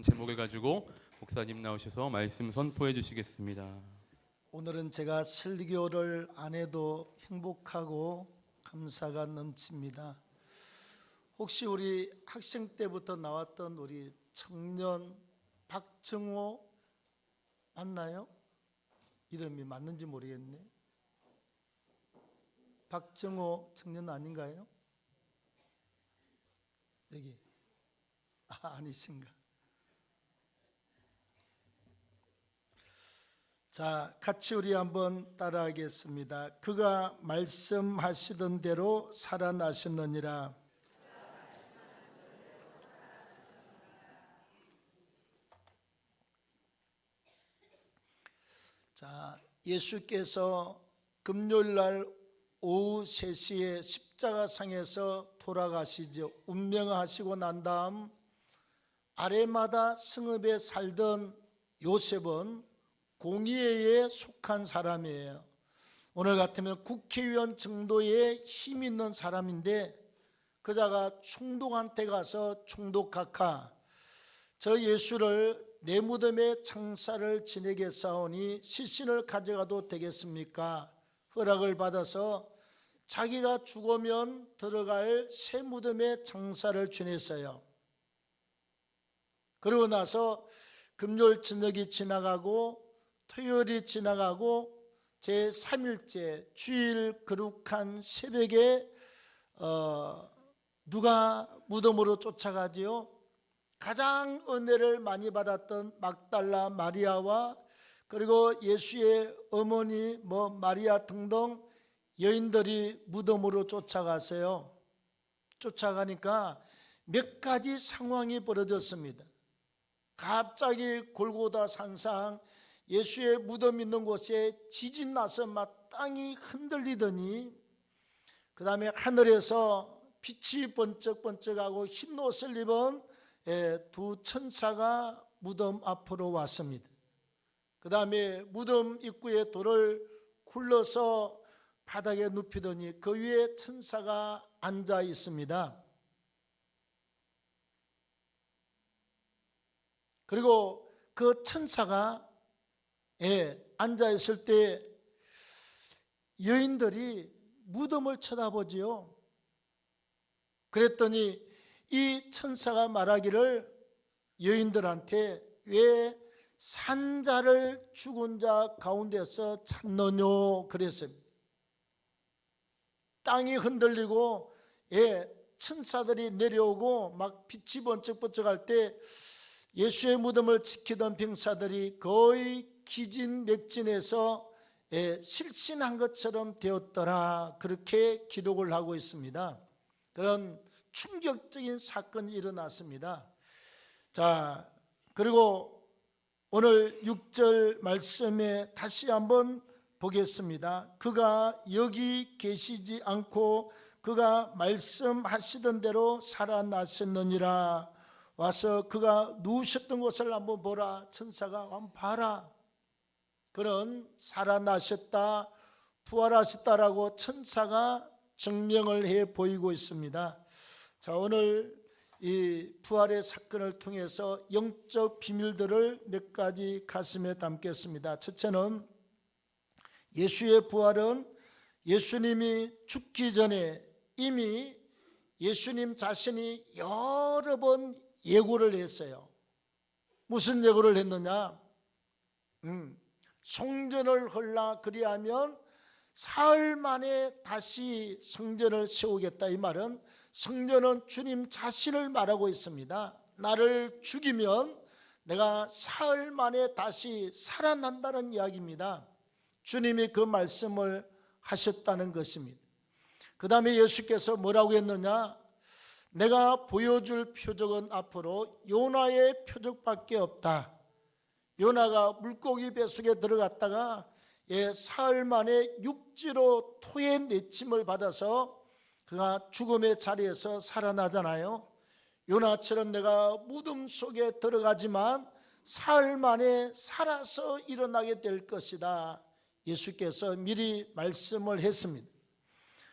제목을 가지고 목사님 나오셔서 말씀 선포해 주시겠습니다. 오늘은 제가 설교를 안 해도 행복하고 감사가 넘칩니다. 혹시 우리 학생 때부터 나왔던 우리 청년 박정호 맞나요? 이름이 맞는지 모르겠네. 박정호 청년 아닌가요? 여기 아니신가? 자, 같이 우리 한번 따라하겠습니다. 그가 말씀하시던 대로 살아나셨느니라. 자, 예수께서 금요일날 오후 3시에 십자가상에서 돌아가시죠. 운명하시고 난 다음 아레마다 성읍에 살던 요셉은 공의회에 속한 사람이에요. 오늘 같으면 국회의원 정도의 힘 있는 사람인데 그자가 총독한테 가서 총독각하, 저 예수를 내 무덤에 장사를 지내겠사오니 시신을 가져가도 되겠습니까? 허락을 받아서 자기가 죽으면 들어갈 새 무덤에 장사를 지냈어요. 그러고 나서 금요일 저녁이 지나가고 토요일이 지나가고 제3일째 주일 거룩한 새벽에 누가 무덤으로 쫓아가지요? 가장 은혜를 많이 받았던 막달라 마리아와 그리고 예수의 어머니 마리아 등등 여인들이 무덤으로 쫓아갔어요. 쫓아가니까 몇 가지 상황이 벌어졌습니다. 갑자기 골고다 산상 예수의 무덤 있는 곳에 지진 나서 막 땅이 흔들리더니 그 다음에 하늘에서 빛이 번쩍번쩍하고 흰 옷을 입은 두 천사가 무덤 앞으로 왔습니다. 그 다음에 무덤 입구에 돌을 굴러서 바닥에 눕히더니 그 위에 천사가 앉아 있습니다. 그리고 그 천사가 앉아 있을 때 여인들이 무덤을 쳐다보지요. 그랬더니 이 천사가 말하기를 여인들한테 왜 산자를 죽은 자 가운데서 찾느뇨 그랬습니다. 땅이 흔들리고 천사들이 내려오고 막 빛이 번쩍번쩍할 때 예수의 무덤을 지키던 병사들이 거의 기진맥진해서 실신한 것처럼 되었더라, 그렇게 기록을 하고 있습니다. 그런 충격적인 사건이 일어났습니다. 자, 그리고 오늘 6절 말씀에 다시 한번 보겠습니다. 그가 여기 계시지 않고 그가 말씀하시던 대로 살아나셨느니라. 와서 그가 누우셨던 곳을 한번 보라. 천사가 한번 봐라. 그런 살아나셨다, 부활하셨다라고 천사가 증명을 해 보이고 있습니다. 자, 오늘 이 부활의 사건을 통해서 영적 비밀들을 몇 가지 가슴에 담겠습니다. 첫째는 예수의 부활은 예수님이 죽기 전에 이미 예수님 자신이 여러 번 예고를 했어요. 무슨 예고를 했느냐? 성전을 헐라 그리하면 사흘 만에 다시 성전을 세우겠다. 이 말은 성전은 주님 자신을 말하고 있습니다. 나를 죽이면 내가 사흘 만에 다시 살아난다는 이야기입니다. 주님이 그 말씀을 하셨다는 것입니다. 그 다음에 예수께서 뭐라고 했느냐? 내가 보여줄 표적은 앞으로 요나의 표적밖에 없다. 요나가 물고기 뱃속에 들어갔다가 사흘 만에 육지로 토의 내침을 받아서 그가 죽음의 자리에서 살아나잖아요. 요나처럼 내가 무덤 속에 들어가지만 사흘 만에 살아서 일어나게 될 것이다. 예수께서 미리 말씀을 했습니다.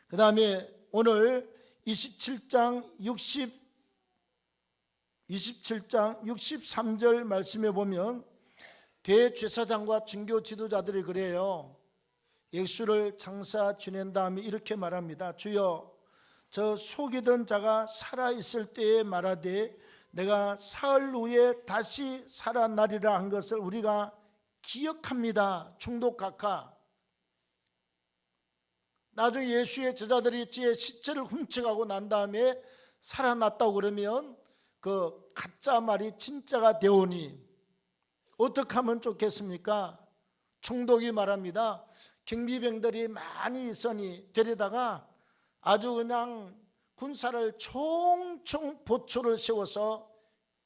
그 다음에 오늘 27장 27장 63절 말씀에 보면 대제사장과 종교 지도자들이 그래요. 예수를 장사 지낸 다음에 이렇게 말합니다. 주여, 저 속이던 자가 살아있을 때에 말하되 내가 사흘 후에 다시 살아나리라 한 것을 우리가 기억합니다. 총독각하. 나중에 예수의 제자들이 제 시체를 훔쳐가고 난 다음에 살아났다고 그러면 그 가짜 말이 진짜가 되오니 어떻게 하면 좋겠습니까? 총독이 말합니다. 경비병들이 많이 있으니 데려다가 아주 그냥 군사를 총총 보초를 세워서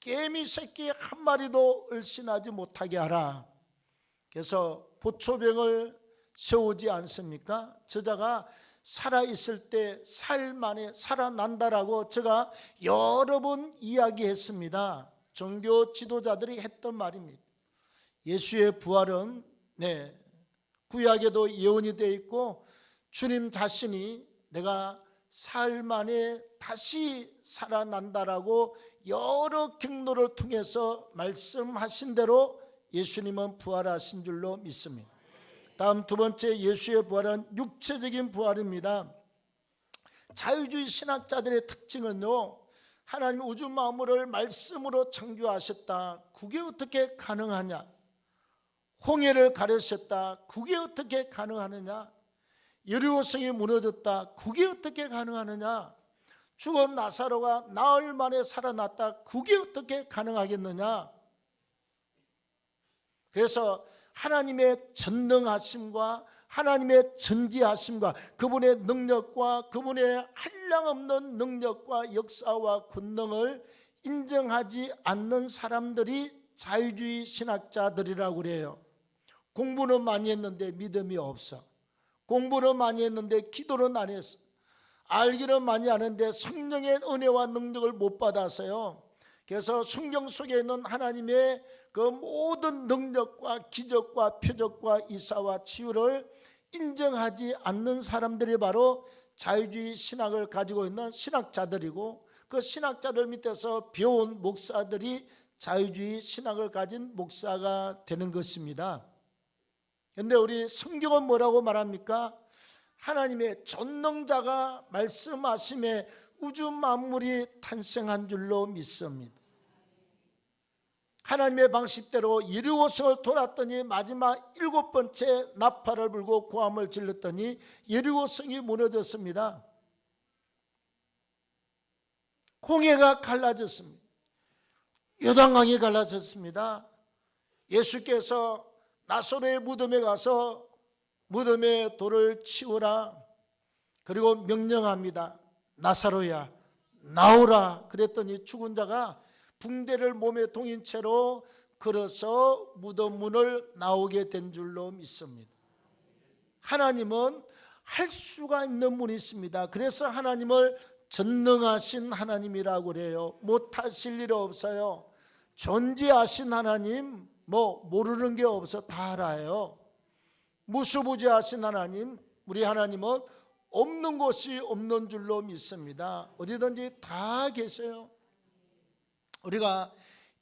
개미 새끼 한 마리도 을신하지 못하게 하라. 그래서 보초병을 세우지 않습니까? 저자가 살아있을 때 사흘 만에 살아난다라고 제가 여러 번 이야기했습니다. 종교 지도자들이 했던 말입니다. 예수의 부활은 구약에도 예언이 되어 있고 주님 자신이 내가 사흘 만에 다시 살아난다라고 여러 경로를 통해서 말씀하신 대로 예수님은 부활하신 줄로 믿습니다. 다음 두 번째, 예수의 부활은 육체적인 부활입니다. 자유주의 신학자들의 특징은요, 하나님 우주 만물을 말씀으로 창조하셨다. 그게 어떻게 가능하냐? 홍해를 가르셨다. 그게 어떻게 가능하느냐? 여리고성이 무너졌다. 그게 어떻게 가능하느냐? 죽은 나사로가 나흘 만에 살아났다. 그게 어떻게 가능하겠느냐? 그래서 하나님의 전능하심과 하나님의 전지하심과 그분의 능력과 그분의 한량없는 능력과 역사와 권능을 인정하지 않는 사람들이 자유주의 신학자들이라고 그래요. 공부는 많이 했는데 믿음이 없어. 공부는 많이 했는데 기도는 안 했어. 알기는 많이 아는데 성령의 은혜와 능력을 못 받아서요. 그래서 성경 속에 있는 하나님의 그 모든 능력과 기적과 표적과 이사와 치유를 인정하지 않는 사람들이 바로 자유주의 신학을 가지고 있는 신학자들이고, 그 신학자들 밑에서 배운 목사들이 자유주의 신학을 가진 목사가 되는 것입니다. 그런데 우리 성경은 뭐라고 말합니까? 하나님의 전능자가 말씀하심에 우주 만물이 탄생한 줄로 믿습니다. 하나님의 방식대로 여리고성을 돌았더니 마지막 7번째 나팔을 불고 고함을 질렀더니 여리고성이 무너졌습니다. 홍해가 갈라졌습니다. 요단강이 갈라졌습니다. 예수께서 나사로의 무덤에 가서 무덤에 돌을 치우라. 그리고 명령합니다. 나사로야 나오라. 그랬더니 죽은 자가 붕대를 몸에 동인 채로 걸어서 무덤 문을 나오게 된 줄로 믿습니다. 하나님은 할 수가 있는 분이 있습니다. 그래서 하나님을 전능하신 하나님이라고 그래요. 못하실 일 없어요. 존재하신 하나님 모르는 게 없어 다 알아요. 무수부지하신 하나님, 우리 하나님은 없는 것이 없는 줄로 믿습니다. 어디든지 다 계세요. 우리가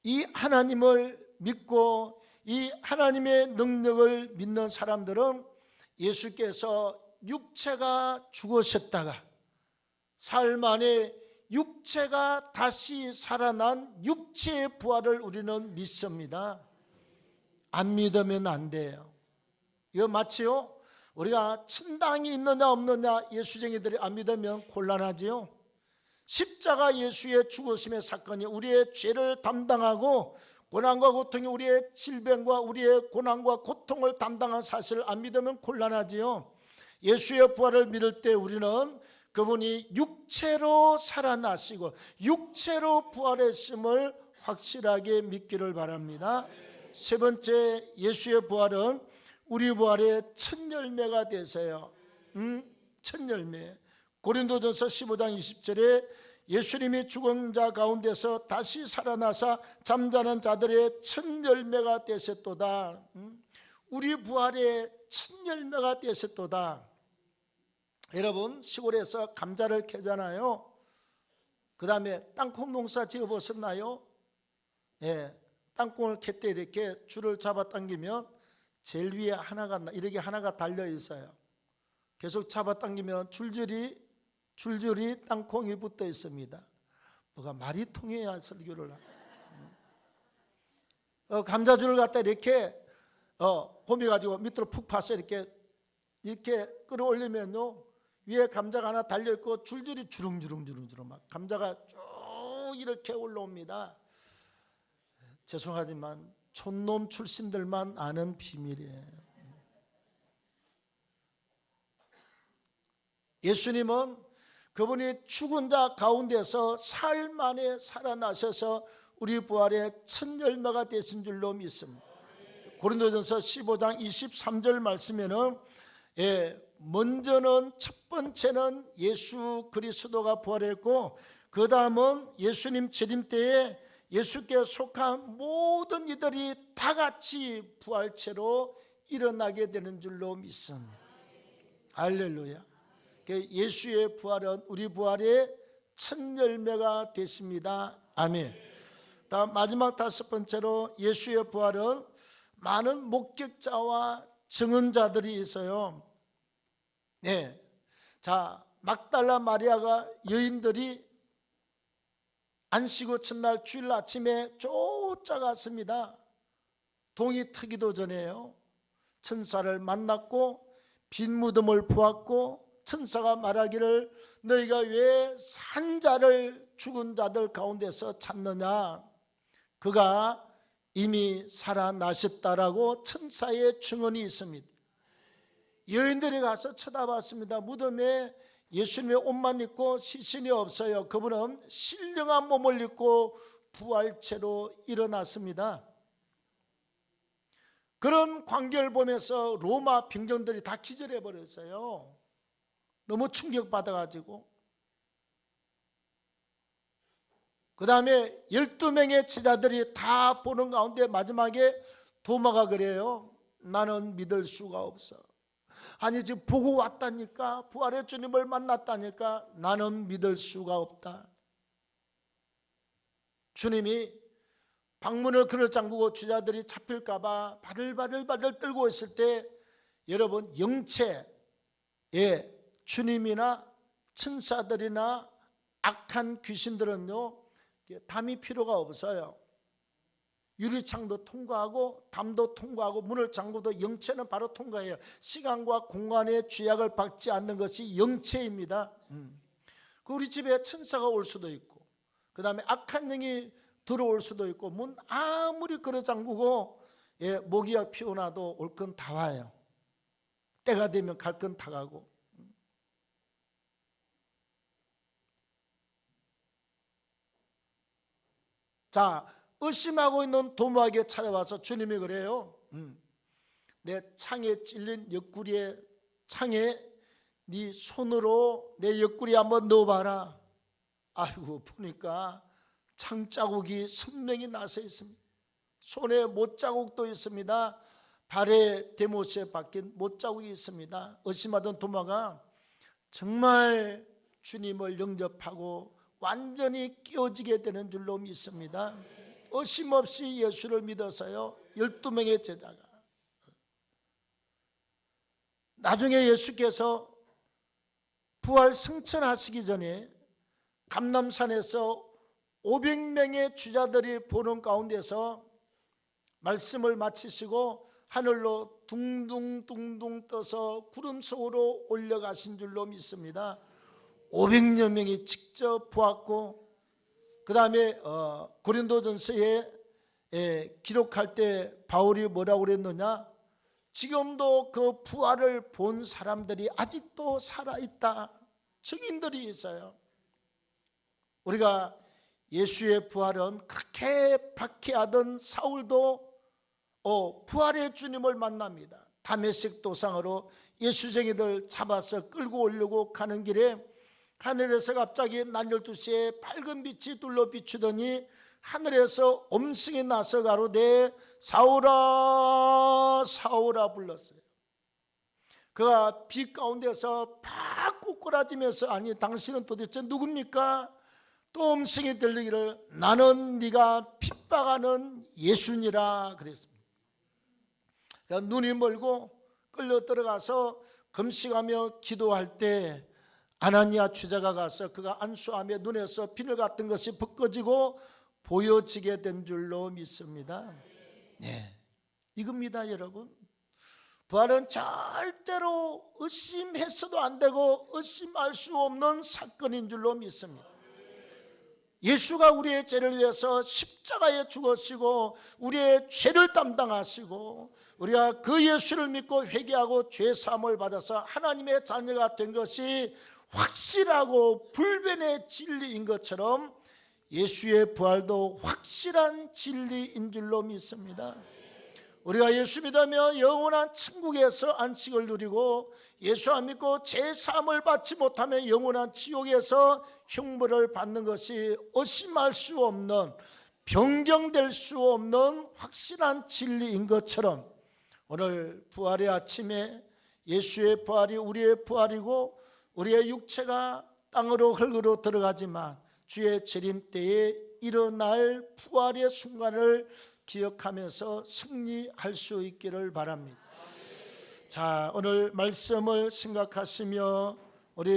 이 하나님을 믿고 이 하나님의 능력을 믿는 사람들은 예수께서 육체가 죽으셨다가 사흘 만에 육체가 다시 살아난 육체의 부활을 우리는 믿습니다. 안 믿으면 안 돼요. 이거 마치요? 우리가 천당이 있느냐 없느냐 예수쟁이들이 안 믿으면 곤란하지요. 십자가 예수의 죽으심의 사건이 우리의 죄를 담당하고 고난과 고통이 우리의 질병과 우리의 고난과 고통을 담당한 사실을 안 믿으면 곤란하지요. 예수의 부활을 믿을 때 우리는 그분이 육체로 살아나시고 육체로 부활했음을 확실하게 믿기를 바랍니다. 세 번째, 예수의 부활은 우리 부활의 첫 열매가 되세요. 첫 열매. 고린도전서 15장 20절에 예수님이 죽은 자 가운데서 다시 살아나사 잠자는 자들의 첫 열매가 되셨도다. 우리 부활의 첫 열매가 되셨도다. 여러분, 시골에서 감자를 캐잖아요. 그 다음에 땅콩 농사 지어보셨나요? 땅콩을 캣때 이렇게 줄을 잡아당기면 제일 위에 하나가 이렇게 하나가 달려 있어요. 계속 잡아당기면 줄줄이 땅콩이 붙어 있습니다. 뭐가 말이 통해야 설교를 감자줄을 갖다 이렇게 홈이 가지고 밑으로 푹 파서 이렇게 끌어올리면요, 위에 감자가 하나 달려 있고 줄줄이 주렁주렁 막 감자가 쭉 이렇게 올라옵니다. 죄송하지만 촌놈 출신들만 아는 비밀이에요. 예수님은 그분이 죽은 자 가운데서 사흘 만에 살아나셔서 우리 부활의 첫 열매가 되신 줄로 믿습니다. 고린도전서 15장 23절 말씀에는 먼저는 첫 번째는 예수 그리스도가 부활했고 그 다음은 예수님 재림 때에 예수께 속한 모든 이들이 다 같이 부활체로 일어나게 되는 줄로 믿습니다. 할렐루야. 예수의 부활은 우리 부활의 첫 열매가 됐습니다. 아멘. 다음 마지막 다섯 번째로 예수의 부활은 많은 목격자와 증언자들이 있어요. 자, 막달라 마리아가 여인들이 안식일 첫날 주일 아침에 쫓아갔습니다. 동이 트기도 전에요. 천사를 만났고 빈 무덤을 보았고 천사가 말하기를 너희가 왜 산자를 죽은 자들 가운데서 찾느냐, 그가 이미 살아나셨다라고 천사의 증언이 있습니다. 여인들이 가서 쳐다봤습니다. 무덤에 예수님의 옷만 입고 시신이 없어요. 그분은 신령한 몸을 입고 부활체로 일어났습니다. 그런 광경을 보면서 로마 병정들이 다 기절해 버렸어요. 너무 충격받아가지고. 그 다음에 12명의 제자들이 다 보는 가운데 마지막에 도마가 그래요. 나는 믿을 수가 없어. 아니 지금 보고 왔다니까, 부활의 주님을 만났다니까 나는 믿을 수가 없다. 주님이 방문을 그늘 잠그고 제자들이 잡힐까 봐 바들바들 떨고 있을 때 여러분, 영체, 주님이나 천사들이나 악한 귀신들은요 담이 필요가 없어요. 유리창도 통과하고 담도 통과하고 문을 잠궈도 영체는 바로 통과해요. 시간과 공간의 죄악을 받지 않는 것이 영체입니다. 우리 집에 천사가 올 수도 있고 그 다음에 악한 영이 들어올 수도 있고 문 아무리 걸어 잠그고 모기가 피어나도 올 건 다 와요. 때가 되면 갈 건 다 가고. 자, 의심하고 있는 도마에게 찾아와서 주님이 그래요. 내 창에 찔린 옆구리에 창에 네 손으로 내 옆구리 한번 넣어봐라. 아이고 보니까 창 자국이 선명히 나서 있습니다. 손에 못자국도 있습니다. 발에 대못에 박힌 못자국이 있습니다. 의심하던 도마가 정말 주님을 영접하고 완전히 끼워지게 되는 줄로 믿습니다. 의심 없이 예수를 믿어서요 12명의 제자가 나중에 예수께서 부활 승천하시기 전에 감람산에서 500명의 주자들이 보는 가운데서 말씀을 마치시고 하늘로 둥둥 떠서 구름 속으로 올려가신 줄로 믿습니다. 500여 명이 직접 보았고 그 다음에 고린도전서에 기록할 때 바울이 뭐라고 그랬느냐, 지금도 그 부활을 본 사람들이 아직도 살아있다, 증인들이 있어요. 우리가 예수의 부활은 그렇게 박해하던 사울도 부활의 주님을 만납니다. 다메섹 도상으로 예수쟁이들 잡아서 끌고 오려고 가는 길에 하늘에서 갑자기 낮 12시에 밝은 빛이 둘러 비추더니 하늘에서 음성이 나서 가로되 사울아 사울아 불렀어요. 그가 빛 가운데서 막 꾸꾸라지면서 아니 당신은 도대체 누굽니까? 또 음성이 들리기를 나는 네가 핍박하는 예수니라 그랬습니다. 그러니까 눈이 멀고 끌려 들어가서 금식하며 기도할 때 아나니아 취자가 가서 그가 안수하며 눈에서 비늘 같은 것이 벗겨지고 보여지게 된 줄로 믿습니다. 네, 이겁니다 여러분. 부활은 절대로 의심해서도 안 되고 의심할 수 없는 사건인 줄로 믿습니다. 예수가 우리의 죄를 위해서 십자가에 죽으시고 우리의 죄를 담당하시고 우리가 그 예수를 믿고 회개하고 죄 사함을 받아서 하나님의 자녀가 된 것이 확실하고 불변의 진리인 것처럼 예수의 부활도 확실한 진리인 줄로 믿습니다. 우리가 예수 믿으며 영원한 천국에서 안식을 누리고 예수 안 믿고 죄 사함을 받지 못하면 영원한 지옥에서 형벌을 받는 것이 의심할 수 없는, 변경될 수 없는 확실한 진리인 것처럼 오늘 부활의 아침에 예수의 부활이 우리의 부활이고 우리의 육체가 땅으로 흙으로 들어가지만 주의 재림 때에 일어날 부활의 순간을 기억하면서 승리할 수 있기를 바랍니다. 자, 오늘 말씀을 생각하시며 우리